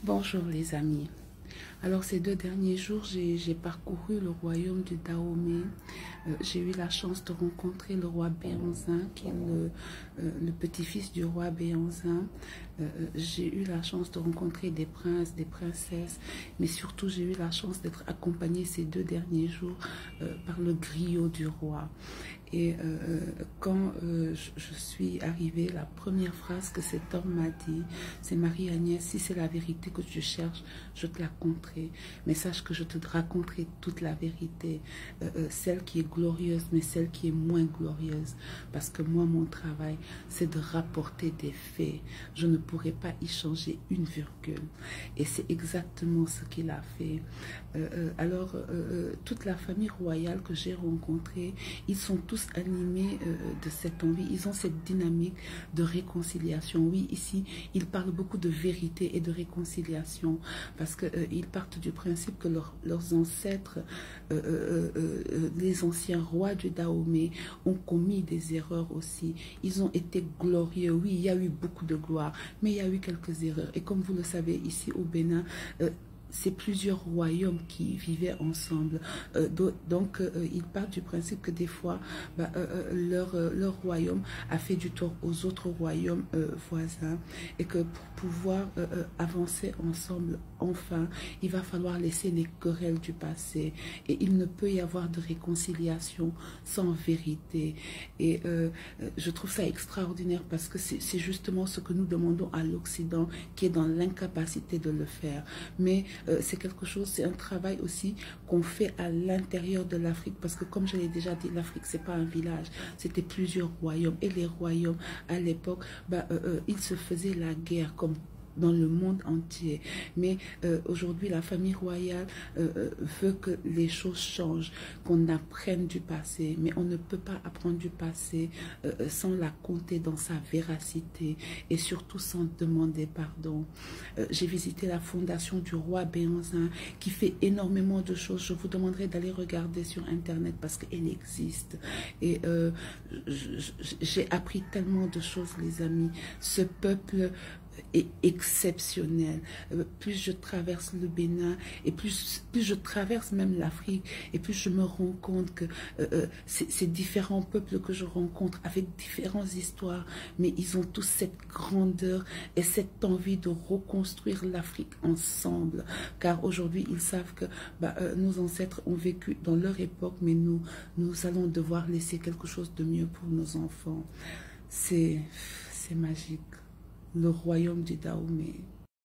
Bonjour les amis. Alors ces 2 derniers jours, j'ai parcouru le royaume du Dahomey. J'ai eu la chance de rencontrer le roi Béanzin, qui est le petit-fils du roi Béanzin. J'ai eu la chance de rencontrer des princes, des princesses, mais surtout j'ai eu la chance d'être accompagnée ces 2 derniers jours par le griot du roi. Et quand je suis arrivée, la première phrase que cet homme m'a dit, c'est: Marie-Agnès, si c'est la vérité que tu cherches, je te la conterai. Mais sache que je te raconterai toute la vérité, celle qui est glorieuse, mais celle qui est moins glorieuse. Parce que moi, mon travail, c'est de rapporter des faits. Je ne pourrais pas y changer une virgule. Et c'est exactement ce qu'il a fait. Alors, toute la famille royale que j'ai rencontrée, ils sont tous animés de cette envie. Ils ont cette dynamique de réconciliation. Oui, ici, ils parlent beaucoup de vérité et de réconciliation parce qu'ils partent du principe que leurs ancêtres, les anciens rois du Dahomey, ont commis des erreurs aussi. Ils ont été glorieux. Oui, il y a eu beaucoup de gloire, mais il y a eu quelques erreurs. Et comme vous le savez, ici au Bénin, c'est plusieurs royaumes qui vivaient ensemble. Donc, ils partent du principe que des fois, leur royaume a fait du tort aux autres royaumes voisins et que pour pouvoir avancer ensemble, enfin, il va falloir laisser les querelles du passé. Et il ne peut y avoir de réconciliation sans vérité. Et je trouve ça extraordinaire parce que c'est justement ce que nous demandons à l'Occident qui est dans l'incapacité de le faire. Mais c'est quelque chose, c'est un travail aussi qu'on fait à l'intérieur de l'Afrique parce que comme je l'ai déjà dit, l'Afrique c'est pas un village, c'était plusieurs royaumes et les royaumes à l'époque, ils se faisaient la guerre comme dans le monde entier. Mais aujourd'hui, la famille royale veut que les choses changent, qu'on apprenne du passé. Mais on ne peut pas apprendre du passé sans la compter dans sa véracité et surtout sans demander pardon. J'ai visité la fondation du roi Béanzin qui fait énormément de choses. Je vous demanderai d'aller regarder sur Internet parce qu'elle existe. Et j'ai appris tellement de choses, les amis. Ce peuple est exceptionnel. Plus je traverse le Bénin et plus je traverse même l'Afrique et plus je me rends compte que ces différents peuples que je rencontre avec différentes histoires, mais ils ont tous cette grandeur et cette envie de reconstruire l'Afrique ensemble, car aujourd'hui ils savent que nos ancêtres ont vécu dans leur époque, mais nous allons devoir laisser quelque chose de mieux pour nos enfants. C'est magique. Le royaume du Dahomey.